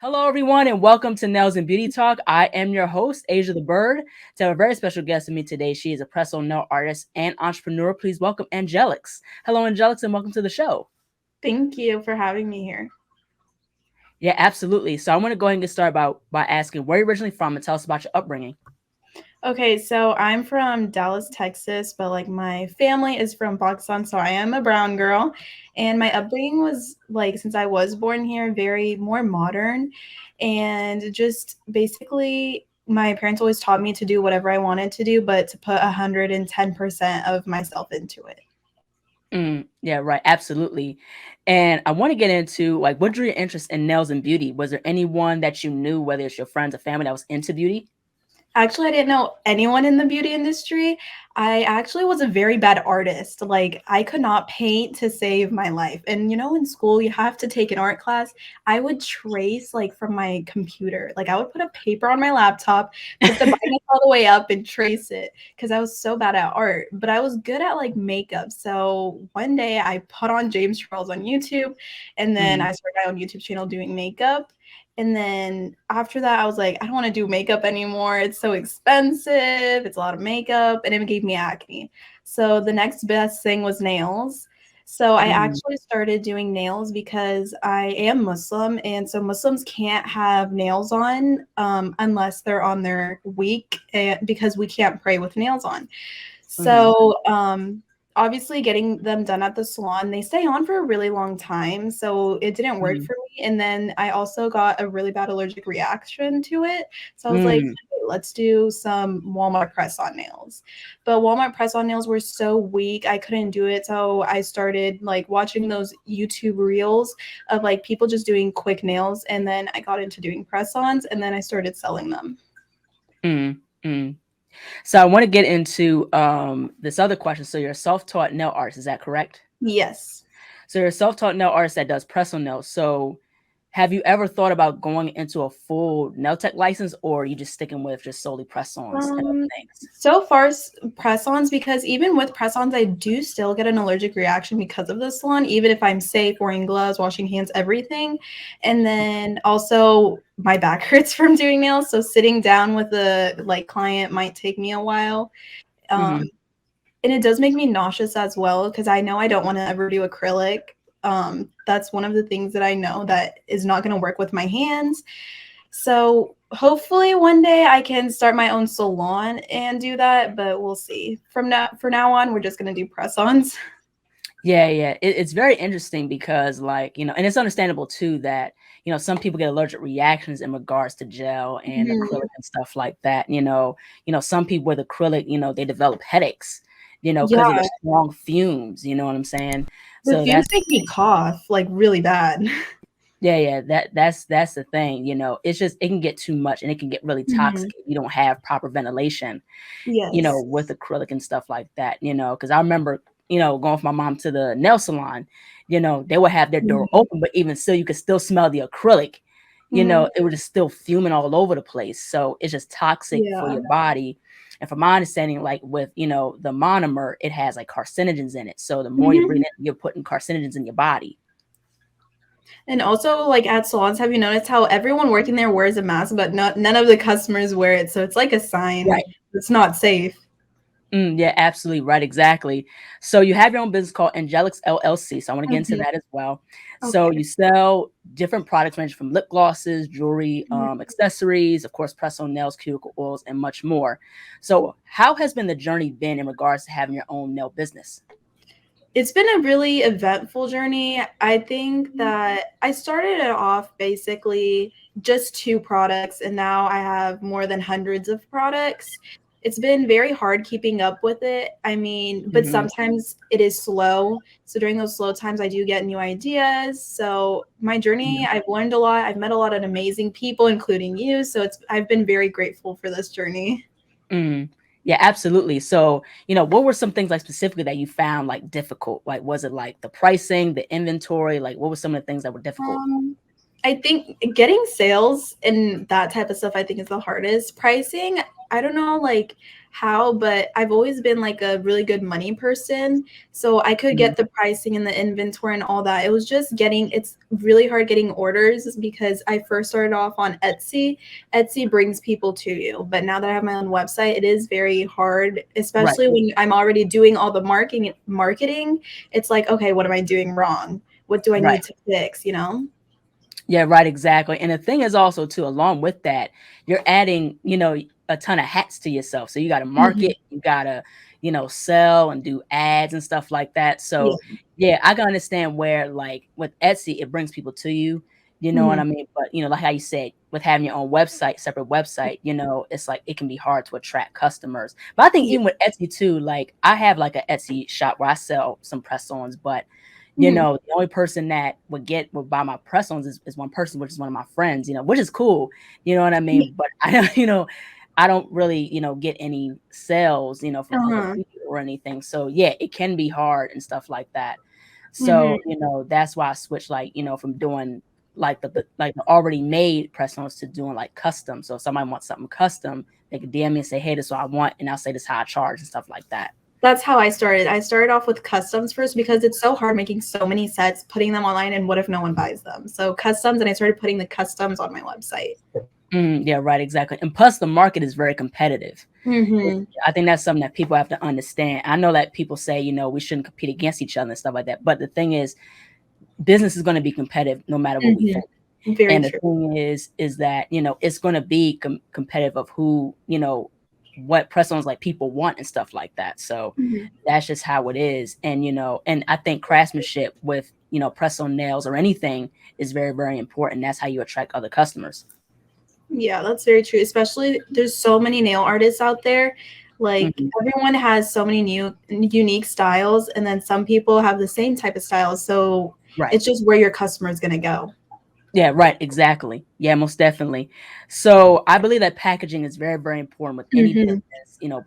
Hello, everyone, and welcome to Nails and Beauty Talk. I am your host, Asia the Bird. To have a very special guest with me today, she is a press-on nail artist and entrepreneur. Please welcome Angelics. Hello, Angelics, and welcome to the show. Thank you for having me here. Yeah, absolutely. So I want to go ahead and get started by asking where you're originally from and tell us about your upbringing. Okay, so I'm from Dallas, Texas, but like my family is from Pakistan, so I am a brown girl. And my upbringing was like since I was born here, very more modern and just basically my parents always taught me to do whatever I wanted to do, but to put 110% of myself into it. Yeah, right. Absolutely. And I want to get into like what drew your interest in nails and beauty? Was there anyone that you knew, whether it's your friends or family, that was into beauty? Actually, I didn't know anyone in the beauty industry. I actually was a very bad artist. Like, I could not paint to save my life. And in school, you have to take an art class. I would trace like from my computer. Like, I would put a paper on my laptop, put the brightness all the way up, and trace it because I was so bad at art. But I was good at like makeup. So one day I put on James Charles on YouTube, and then Mhm. I started my own YouTube channel doing makeup. And then after that, I was like, I don't want to do makeup anymore. It's so expensive. It's a lot of makeup. And it gave me acne. So the next best thing was nails. So I Mhm. actually started doing nails because I am Muslim. And so Muslims can't have nails on unless they're on their week because we can't pray with nails on. Mhm. So, obviously getting them done at the salon, they stay on for a really long time, so it didn't work Mhm. for me, and then I also got a really bad allergic reaction to it, so I was like, Mm. "Okay, let's do some Walmart press-on nails." But Walmart press-on nails were so weak, I couldn't do it, so I started, like, watching those YouTube reels of, like, people just doing quick nails, and then I got into doing press-ons, and then I started selling them. Mm. Mm. So I want to get into this other question. So you're a self-taught nail artist, is that correct? Yes. So you're a self-taught nail artist that does press on nails. So have you ever thought about going into a full nail tech license, or are you just sticking with just solely press-ons and other Um, things? so far press-ons because even with press-ons, I do still get an allergic reaction because of the salon, even if I'm safe, wearing gloves, washing hands, everything. And then also my back hurts from doing nails, so sitting down with a like client might take me a while. Um, Hmm. and it does make me nauseous as well because I know I don't want to ever do acrylic. That's one of the things that I know that is not going to work with my hands. So hopefully one day I can start my own salon and do that, but we'll see. For now on, we're just gonna do press-ons. Yeah, yeah. It's very interesting because, like, and it's understandable too that, some people get allergic reactions in regards to gel and Mhm. acrylic and stuff like that. Some people with acrylic, they develop headaches, because of the Yeah, strong fumes, you know what I'm saying? the So fumes that's make me cough like really bad. yeah, yeah, that's the thing, it's just it can get too much and it can get really Mhm. toxic if you don't have proper ventilation, Yes. with acrylic and stuff like that, because I remember, going with my mom to the nail salon, they would have their door Mhm. open, but even still, you could still smell the acrylic, Mhm. it was just still fuming all over the place. So it's just toxic for Yeah. your body. And from my understanding, like with, the monomer, it has like carcinogens in it. So the more you breathe Mhm. it, you're putting carcinogens in your body. And also, like at salons, have you noticed how everyone working there wears a mask, but none of the customers wear it? So it's like a sign Right. it's not safe. Yeah, absolutely right. Exactly. So you have your own business called Angelics LLC. So I want to get into Mhm. that as well. So Okay. you sell different products ranging from lip glosses, jewelry, Mhm. accessories, of course, press-on nails, cuticle oils, and much more. So how has been the journey been in regards to having your own nail business? It's been a really eventful journey. I think that I started it off basically just two products, and now I have more than hundreds of products. It's been very hard keeping up with it. I mean, but Hmm. sometimes it is slow. So during those slow times, I do get new ideas. So my journey, I've learned a lot. I've met a lot of amazing people, including you. So I've been very grateful for this journey. Mm. Yeah, absolutely. So, what were some things like specifically that you found like difficult? Like, was it like the pricing, the inventory? Like, what were some of the things that were difficult? Um, I think getting sales and that type of stuff, I think is the hardest. Pricing, I don't know like how, but I've always been like a really good money person. So I could Mhm. get the pricing and the inventory and all that. It was just it's really hard getting orders because I first started off on Etsy. Etsy brings people to you. But now that I have my own website, it is very hard, Right. especially when I'm already doing all the marketing. It's like, okay, what am I doing wrong? What do I Right. need to fix, you know? Yeah, right, exactly. And the thing is also too, along with that, you're adding, a ton of hats to yourself. So you got to Mhm. market, you got to, sell and do ads and stuff like that. Yeah. So yeah, I can understand where like with Etsy, it brings people to you, you know what Mhm. I mean? But like how you said, with having your own website, separate website, it's like it can be hard to attract customers. But I think Yeah. even with Etsy too, like I have like an Etsy shop where I sell some press-ons, but Mhm. the only person that would buy my press-ons is one person, which is one of my friends, which is cool. You know what I Yeah. mean? But I don't, I don't really, get any sales, from other Uh-huh. people or anything. So yeah, it can be hard and stuff like that. Mhm. So, that's why I switched like, from doing like the already made press-ons to doing like custom. So if somebody wants something custom, they can DM me and say, hey, this is what I want, and I'll say this is how I charge and stuff like that. That's how I started. I started off with customs first because it's so hard making so many sets, putting them online, and what if no one buys them? So customs, and I started putting the customs on my website. Yeah, right, exactly. And plus the market is very competitive. Mhm. I think that's something that people have to understand. I know that people say, we shouldn't compete against each other and stuff like that. But the thing is, business is going to be competitive no matter what we Mhm. think. Very And the true. thing is that, it's going to be competitive of who, what press-ons like people want and stuff like that. So Mhm. that's just how it is. And, and I think craftsmanship with, press-on nails or anything is very, very important. That's how you attract other customers. Yeah, that's very true. Especially there's so many nail artists out there. Like Mhm. everyone has so many new unique styles, and then some people have the same type of styles. So Right. it's just where your customer is gonna go. Yeah, right, exactly. Yeah, most definitely. So I believe that packaging is very, very important with any Mhm. business.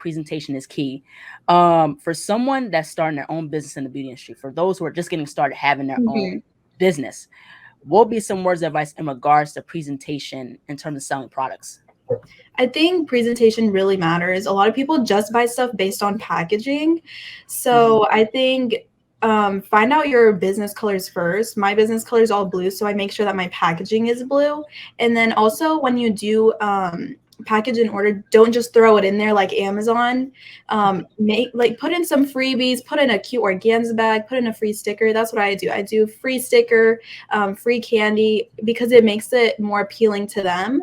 Presentation is key. For someone that's starting their own business in the beauty industry, for those who are just getting started having their own Mhm. business, what would be some words of advice in regards to presentation in terms of selling products? I think presentation really matters. A lot of people just buy stuff based on packaging. Mhm. So I think find out your business colors first. My business color is all blue, so I make sure that my packaging is blue. And then also when you do package an order, don't just throw it in there like Amazon. Make like put in some freebies, put in a cute organza bag, put in a free sticker. That's what I do. I do free sticker, free candy because it makes it more appealing to them.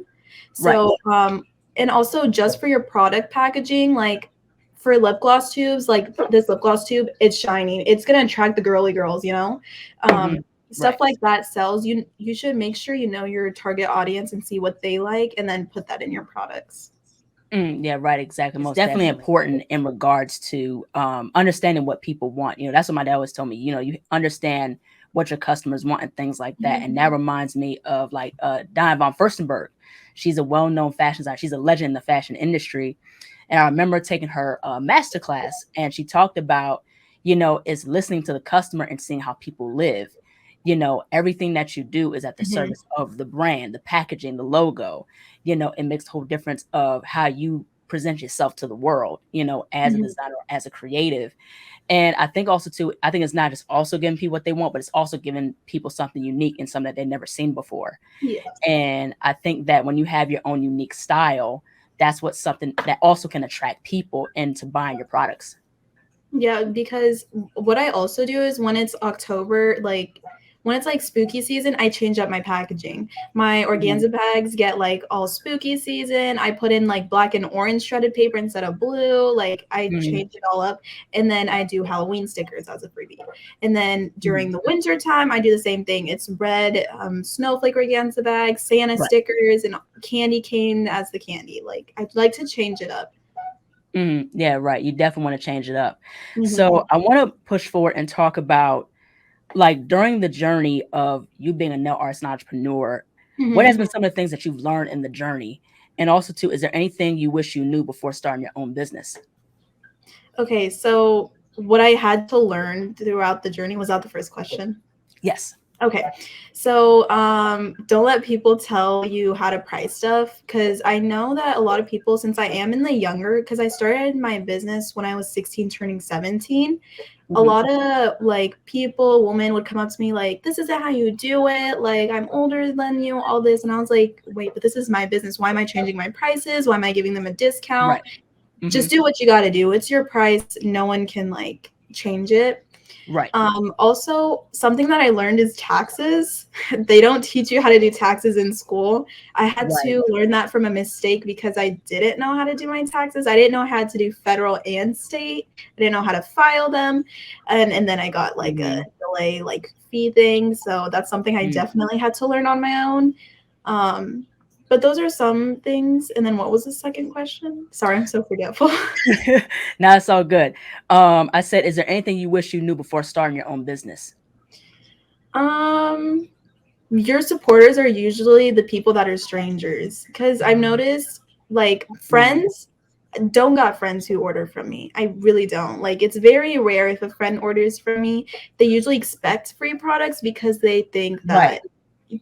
Right. So, and also just for your product packaging, like for lip gloss tubes, like this lip gloss tube, it's shiny. It's gonna attract the girly girls, you know. Mhm. Stuff Right. like that sells. You should make sure you know your target audience and see what they like, and then put that in your products. Yeah, right, exactly. It's definitely important in regards to understanding what people want. That's what my dad always told me. You understand what your customers want and things like that. And that reminds me of like Diane von Furstenberg. She's a well-known fashion designer. She's a legend in the fashion industry. And I remember taking her master class, and she talked about, is listening to the customer and seeing how people live. Everything that you do is at the Mhm. service of the brand, the packaging, the logo. It makes a whole difference of how you present yourself to the world, as a Mhm. designer, as a creative. And I think also too, I think it's not just also giving people what they want, but it's also giving people something unique and something that they've never seen before. Yeah. And I think that when you have your own unique style, that's what something that also can attract people into buying your products. Yeah, because what I also do is when it's October, like when it's like spooky season, I change up my packaging. My Mhm. organza bags get like all spooky season. I put in like black and orange shredded paper instead of blue. Like I Mhm. change it all up. And then I do Halloween stickers as a freebie. And then Mhm. during the winter time, I do the same thing. It's red snowflake organza bags, Santa Right. stickers, and candy cane as the candy. Like I'd like to change it up. Yeah, right. You definitely want to change it up. Hmm. So I want to push forward and talk about like during the journey of you being a nail artist and entrepreneur, what has Hmm. been some of the things that you've learned in the journey? And also, too, is there anything you wish you knew before starting your own business? Okay, so what I had to learn throughout the journey was that the first question? Yes. Okay. So don't let people tell you how to price stuff, because I know that a lot of people, since I am in the younger, because I started my business when I was 16 turning 17, a Mhm. lot of like people, women would come up to me like, this isn't how you do it. Like, I'm older than you, all this. And I was like, wait, but this is my business. Why am I changing my prices? Why am I giving them a discount? Right. Mhm. Just do what you got to do. It's your price. No one can like change it. Right. Also, something that I learned is taxes. They don't teach you how to do taxes in school. I had Right. to learn that from a mistake because I didn't know how to do my taxes. I didn't know how to do federal and state. I didn't know how to file them. And then I got like a Mhm. delay like fee thing. So that's something I Mm. definitely had to learn on my own. Um, but those are some things. And then what was the second question? Sorry, I'm so forgetful. Now it's all good. I said, is there anything you wish you knew before starting your own business? um your supporters are usually the people that are strangers, because I've noticed like Mhm. friends don't got friends who order from me. I really don't. Like, it's very rare if a friend orders from me. They usually expect free products because they think Right.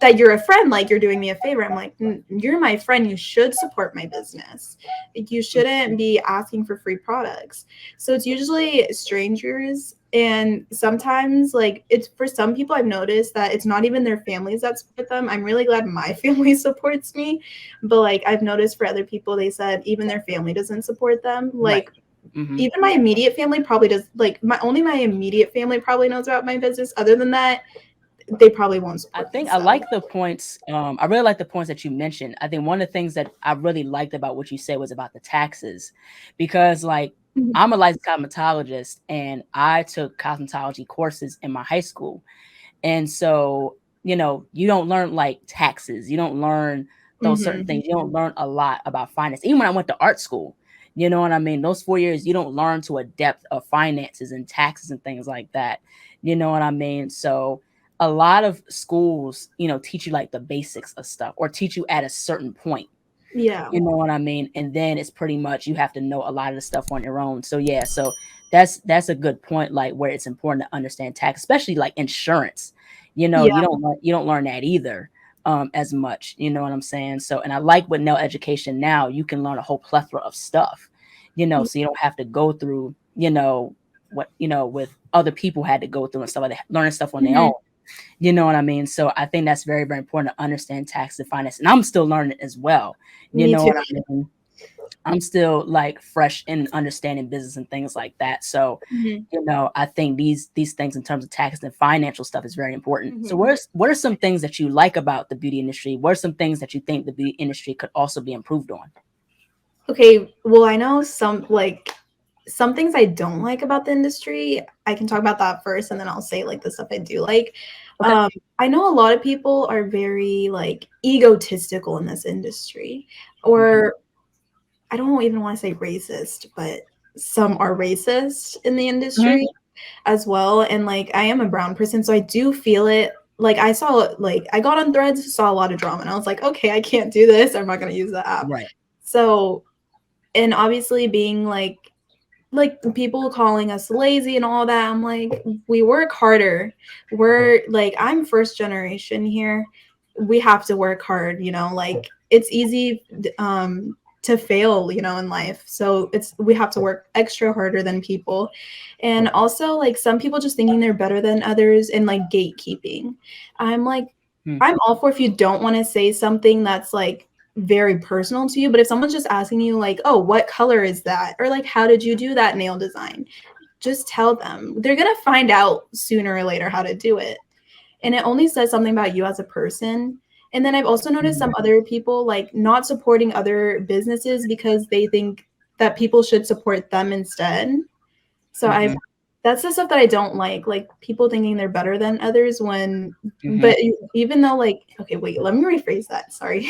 that you're a friend, like you're doing me a favor. I'm like, you're my friend. You should support my business. You shouldn't be asking for free products. So it's usually strangers. And sometimes, like, it's for some people, I've noticed that it's not even their families that support them. I'm really glad my family supports me. But, like, I've noticed for other people, they said even their family doesn't support them. Right. Like, Mhm. even my immediate family probably does. Like, my immediate family probably knows about my business. Other than that, they probably won't I support me. think I So, like the points. I really like the points that you mentioned. I think one of the things that I really liked about what you said was about the taxes, because like mhm, I'm a licensed cosmetologist and I took cosmetology courses in my high school. And so, you don't learn like taxes. You don't learn those certain mhm, things. You don't learn a lot about finance. Even when I went to art school, you know what I mean? Those 4 years, you don't learn to a depth of finances and taxes and things like that. You know what I mean? So a lot of schools, teach you like the basics of stuff or teach you at a certain point. yeah, You know what I mean? And then it's pretty much you have to know a lot of the stuff on your own. So yeah, so that's a good point, like where it's important to understand tax, especially like insurance. yeah, You don't learn that either as much. You know what I'm saying? So and I like with Nell Education now, you can learn a whole plethora of stuff, so you don't have to go through, what, with other people had to go through and stuff like that, learning stuff on their mhm, own. You know what I mean? So I think that's very, very important to understand tax and finance. And I'm still learning as well. You me know too. what I mean? I'm still like fresh in understanding business and things like that. So, Mhm, I think these things in terms of tax and financial stuff is very important. So mhm. what are some things that you like about the beauty industry? What are some things that you think the beauty industry could also be improved on? Okay, well, I know some things I don't like about the industry. I can talk about that first, and then I'll say like the stuff I do like. Okay. I know a lot of people are very like egotistical in this industry, or I don't even want to say racist, but some are racist in the Mhm. industry as well. And like, I am a brown person, so I do feel it. Like, I saw, like, I got on Threads, saw a lot of drama, and I was like, okay, I can't do this. I'm not going to use the app. Right. So, and obviously being like people calling us lazy and all that, I'm like, we work harder. We're like, I'm first generation here. We have to work hard, like it's easy to fail, in life. So we have to work extra harder than people. And also like some people just thinking they're better than others and like gatekeeping. I'm like, Hmm. I'm all for if you don't want to say something that's like very personal to you, but if someone's just asking you like, oh, what color is that, or like, how did you do that nail design, just tell them. They're going to find out sooner or later how to do it, and it only says something about you as a person. And then I've also noticed Mhm. some other people like not supporting other businesses because they think that people should support them instead. So I've Mhm. That's the stuff that I don't like people thinking they're better than others when, Mhm. but even though like, okay, wait, let me rephrase that. Sorry. Go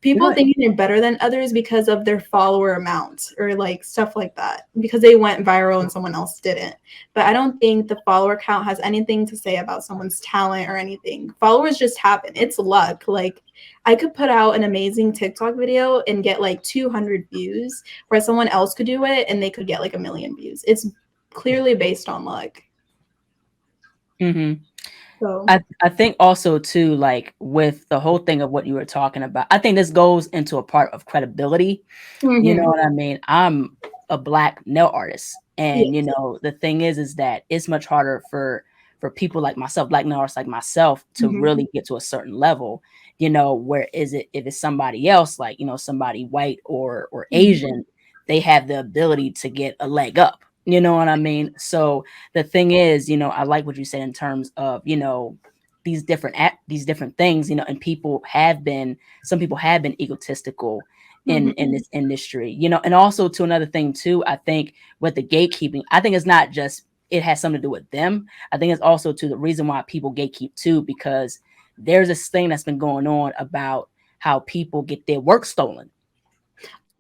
People ahead. thinking they're better than others because of their follower amount or like stuff like that, because they went viral and someone else didn't. But I don't think the follower count has anything to say about someone's talent or anything. Followers just happen. It's luck. Like, I could put out an amazing TikTok video and get like 200 views, where someone else could do it and they could get like a million views. It's clearly based on luck. Mhm. So I think also too, like with the whole thing of what you were talking about, I think this goes into a part of credibility. You know mhm. what I mean? I'm a black nail artist, and Yes. the thing is that it's much harder for people like myself, black nail artists like myself, to Mhm, really get to a certain level. Where is it if it's somebody else, like somebody white or mhm, Asian, they have the ability to get a leg up. You know what I mean? So the thing is, I like what you said in terms of these different things, and some people have been egotistical in mhm. this industry, and also to another thing too, I think with the gatekeeping, I think it's not just it has something to do with them. I think it's also to the reason why people gatekeep too, because there's this thing that's been going on about how people get their work stolen.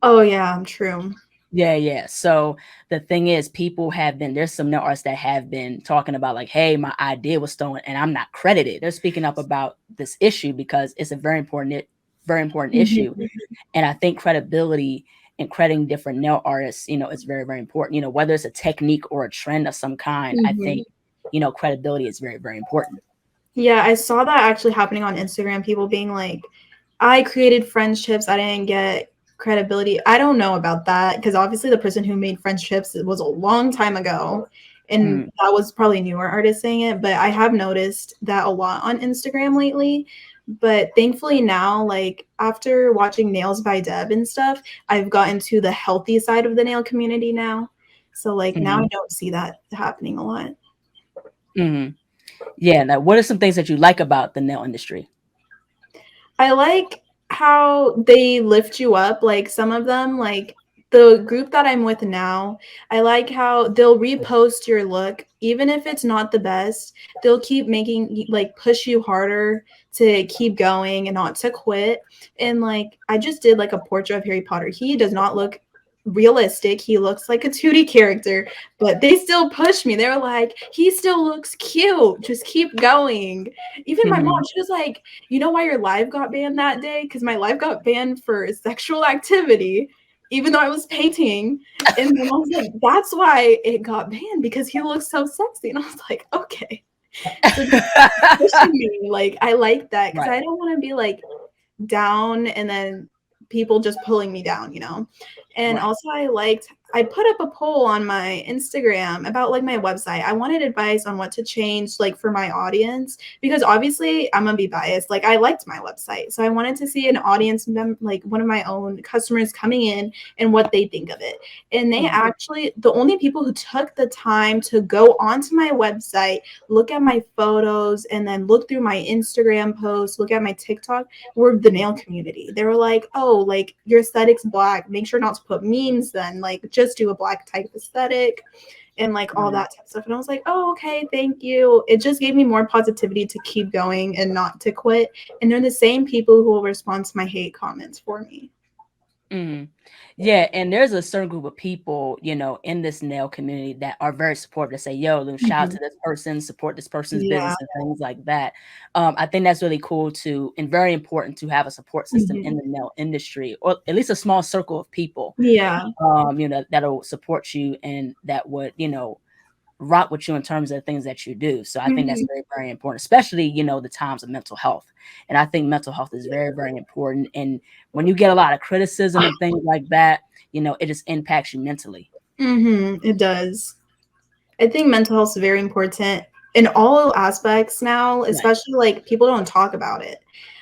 Oh yeah, true. Yeah. So the thing is, there's some nail artists that have been talking about like, hey, my idea was stolen and I'm not credited. They're speaking up about this issue because it's a very important issue. Mhm, And I think credibility and crediting different nail artists, is very, very important. Whether it's a technique or a trend of some kind, I mhm. think, credibility is very, very important. Yeah, I saw that actually happening on Instagram. People being like, "I created friendships. I didn't get credibility." I don't know about that because obviously the person who made friendships it was a long time ago, and Mm, that was probably newer artists saying it. But I have noticed that a lot on Instagram lately. But thankfully now, like after watching Nails by Deb and stuff, I've gotten to the healthy side of the nail community now. So like now I mhm, don't see that happening a lot. mhm. Yeah. Now, what are some things that you like about the nail industry? I like how they lift you up, like, some of them, like, the group that I'm with now, I like how they'll repost your look, even if it's not the best, they'll keep making y like, push you harder to keep going and not to quit, and, like, I just did, like, a portrait of Harry Potter. He does not look realistic, he looks like a 2D character, but they still push me. They were like, "He still looks cute, just keep going." Even my mom, Mhm, she was like, "You know why your live got banned that day? Because my live got banned for sexual activity, even though I was painting." And my mom's like, "That's why it got banned because he looks so sexy." And I was like, "Okay." So just pushing me, like, I like that because Right. I don't wanna be, like, down and then people just pulling me down, you know? And Right. also I put up a poll on my Instagram about like my website. I wanted advice on what to change like for my audience because obviously I'm gonna be biased. Like I liked my website. So I wanted to see an audience like one of my own customers coming in and what they think of it. And they Mhm, actually the only people who took the time to go onto my website, look at my photos, and then look through my Instagram posts, look at my TikTok were the nail community. They were like, "Oh, like your aesthetic's black. Make sure not to put memes then. Like just do a black type aesthetic." And like all mhm. that type of stuff. And I was like, "Oh, okay, thank you." It just gave me more positivity to keep going and not to quit. And they're the same people who will respond to my hate comments for me. Mhm. Yeah, and there's a certain group of people, in this nail community that are very supportive to say, yo, shout out Mhm. to this person, support this person's Yeah. business and things like that. I think that's really cool to and very important to have a support system in Mhm. the nail industry, or at least a small circle of people, Yeah. that'll support you and that would, rock with you in terms of the things that you do. So I think that's Mhm. very, very important, especially, the times of mental health. And I think mental health is very, very important. And when you get a lot of criticism and things like that, it just impacts you mentally. It does. I think mental health is very important in all aspects now, Right. especially like people don't talk about it.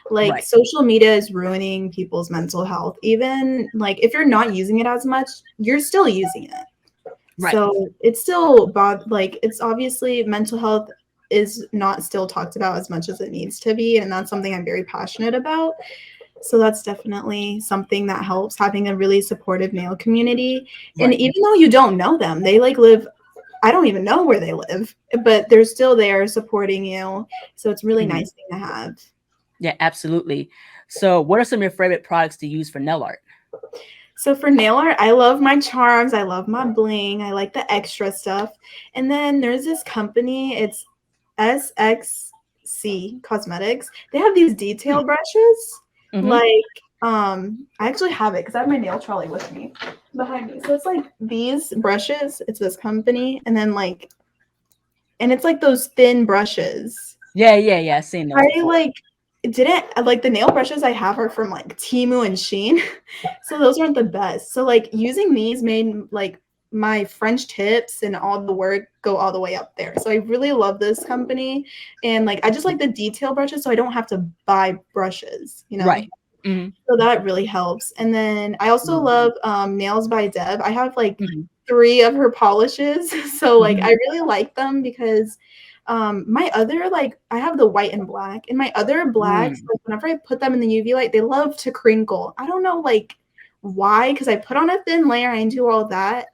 Like Right. social media is ruining people's mental health. Even like if you're not using it as much, you're still using it. Right. So it's still like it's obviously mental health is not still talked about as much as it needs to be. And that's something I'm very passionate about. So that's definitely something that helps having a really supportive nail community. And Right. even though you don't know them, they like live I don't even know where they live, but they're still there supporting you. So it's a really Mhm. nice thing to have. Yeah, absolutely. So what are some of your favorite products to use for nail art? So for nail art, I love my charms. I love my bling. I like the extra stuff. And then there's this company, it's SXC Cosmetics. They have these detail brushes. Mm-hmm. Like, I actually have it because I have my nail trolley with me behind me. So it's like these brushes. It's this company, and then like, and it's like those thin brushes. Yeah. I've seen those I before. like didn't like the nail brushes I have are from like Temu and Shein. So those aren't the best. So like using these made like my French tips and all the work go all the way up there. So I really love this company. And like I just like the detail brushes so I don't have to buy brushes, you know. Right. Hmm. So that really helps. And then I also love Nails by Deb. I have like Hmm. 3 of her polishes. So like I Hmm. really like them because my other like I have the white and black and my other blacks, Mm. like whenever I put them in the UV light, they love to crinkle. I don't know like why, because I put on a thin layer, I do all that.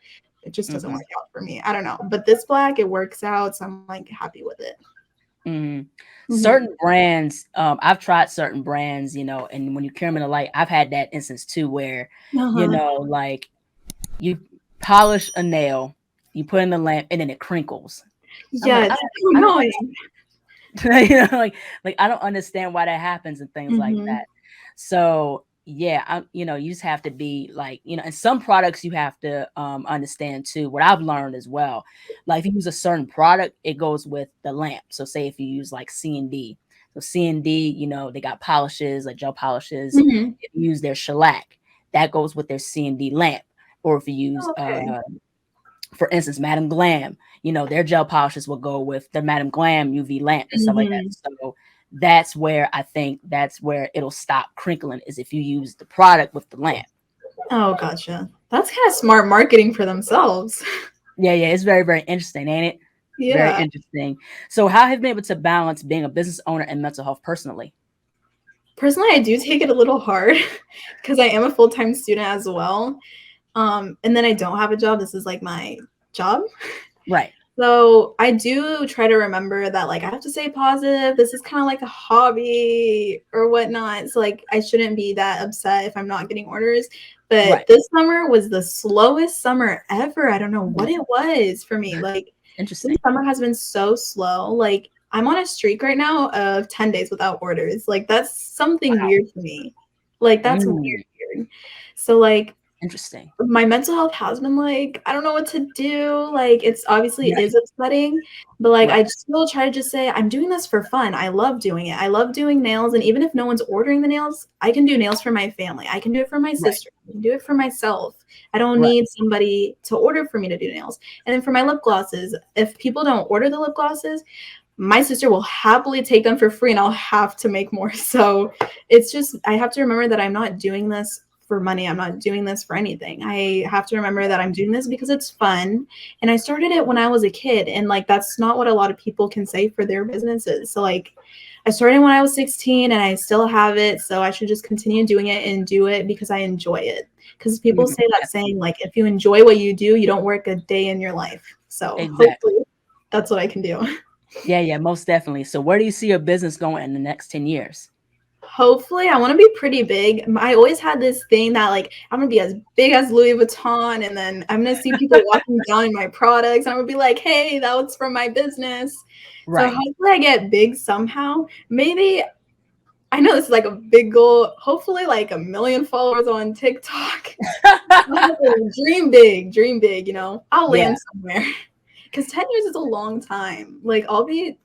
It just doesn't Hmm. work out for me. I don't know. But this black, it works out, so I'm like happy with it. Mm. Mhm. Certain brands, I've tried certain brands, and when you cure them in the light, I've had that instance too, where, Uh-huh. like you polish a nail, you put in the lamp, and then it crinkles. I'm like, Yeah, I it's don't, so I don't annoying. understand, like I don't understand why that happens and things like Mhm. that. So yeah, you just have to be like, and some products you have to understand too. What I've learned as well, like if you use a certain product, it goes with the lamp. So say if you use like C&D, so C&D, they got polishes like gel polishes. Mhm. If you use their shellac, that goes with their C&D lamp. Or if you use Okay. for instance, Madam Glam, their gel polishes will go with the Madam Glam UV lamp and stuff like that. Mhm. So that's where I think that's where it'll stop crinkling, is if you use the product with the lamp. Oh, gotcha. That's kind of smart marketing for themselves. Yeah, it's very, very interesting, ain't it? Very Yeah. interesting. So how have you been able to balance being a business owner and mental health personally? Personally, I do take it a little hard because I am a full-time student as well. And then I don't have a job. This is like my job. Right. So I do try to remember that like I have to stay positive. This is kind of like a hobby or whatnot. So like I shouldn't be that upset if I'm not getting orders. But Right. this summer was the slowest summer ever. I don't know what Mm. it was for me. Like this Interesting. summer has been so slow. Like I'm on a streak right now of 10 days without orders. Like that's something Wow. weird to me. Like that's weird, Mm. weird. So like Interesting. my mental health has been like, I don't know what to do. Like, it's obviously Right. is upsetting, but like, Right. I still try to just say, I'm doing this for fun. I love doing it. I love doing nails. And even if no one's ordering the nails, I can do nails for my family. I can do it for my Right. sister. I can do it for myself. I don't Right. need somebody to order for me to do nails. And then for my lip glosses, if people don't order the lip glosses, my sister will happily take them for free and I'll have to make more. So it's just, I have to remember that I'm not doing this for money. I'm not doing this for anything. I have to remember that I'm doing this because it's fun. And I started it when I was a kid. And like, that's not what a lot of people can say for their businesses. So like, I started when I was 16 and I still have it. So I should just continue doing it and do it because I enjoy it. Because people Mhm. say that saying, like, if you enjoy what you do, you don't work a day in your life. So Exactly. hopefully that's what I can do. Yeah, most definitely. So where do you see your business going in the next 10 years? Hopefully, I want to be pretty big. I always had this thing that like I'm gonna be as big as Louis Vuitton, and then I'm gonna see people walking down in my products, and I'm gonna be like, "Hey, that was from my business." So Right. hopefully, I get big somehow. Maybe I know this is like a big goal. Hopefully, like 1 million followers on TikTok. Dream big, dream big. You know, I'll Yeah. land somewhere because 10 years is a long time. Like I'll be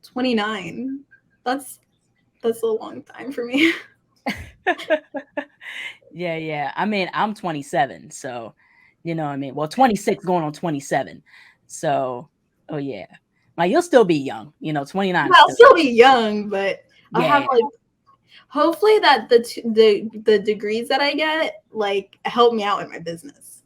29. That's that's a long time for me. Yeah. I mean, I'm 27, so what I mean. Well, 26 going on 27. So, oh yeah. Like you'll still be young, 29 Yeah, is I'll still still be young, but I'll have yeah. like hopefully that the degrees that I get like help me out in my business.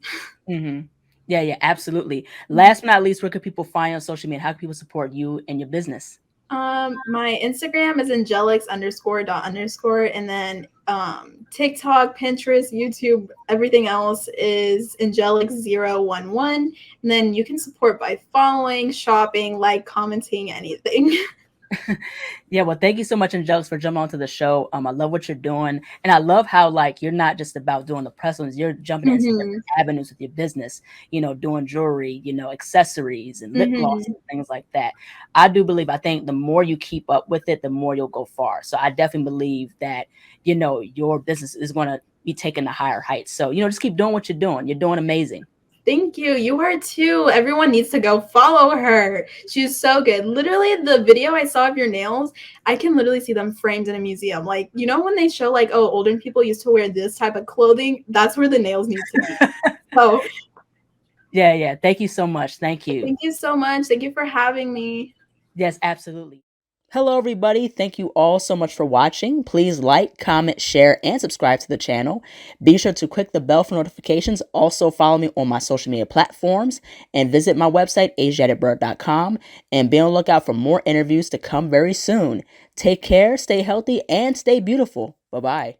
Hmm. Yeah, absolutely. Last but not least, where could people find you on social media? How can people support you and your business? My Instagram is angelics underscore dot underscore, and then TikTok, Pinterest, YouTube, everything else is angelics011. And then you can support by following, shopping, like, commenting, anything. Yeah, well, thank you so much, Angelics, for jumping onto the show. I love what you're doing, and I love how like you're not just about doing the press ones; you're jumping into Hmm. different avenues with your business. Doing jewelry, accessories and lip gloss Hmm. and things like that. I do believe. I think the more you keep up with it, the more you'll go far. So I definitely believe that your business is going to be taken to higher heights. So just keep doing what you're doing. You're doing amazing. Thank you. You are too. Everyone needs to go follow her. She's so good. Literally, the video I saw of your nails, I can literally see them framed in a museum. Like, you know, when they show, like, oh, older people used to wear this type of clothing, that's where the nails need to be. So, Yeah. Thank you so much. Thank you. thank you so much. Thank you for having me. Yes, absolutely. Hello, everybody. Thank you all so much for watching. Please like, comment, share, and subscribe to the channel. Be sure to click the bell for notifications. Also, follow me on my social media platforms and visit my website, ASIATHABIRD.com, and be on the lookout for more interviews to come very soon. Take care, stay healthy, and stay beautiful. Bye-bye.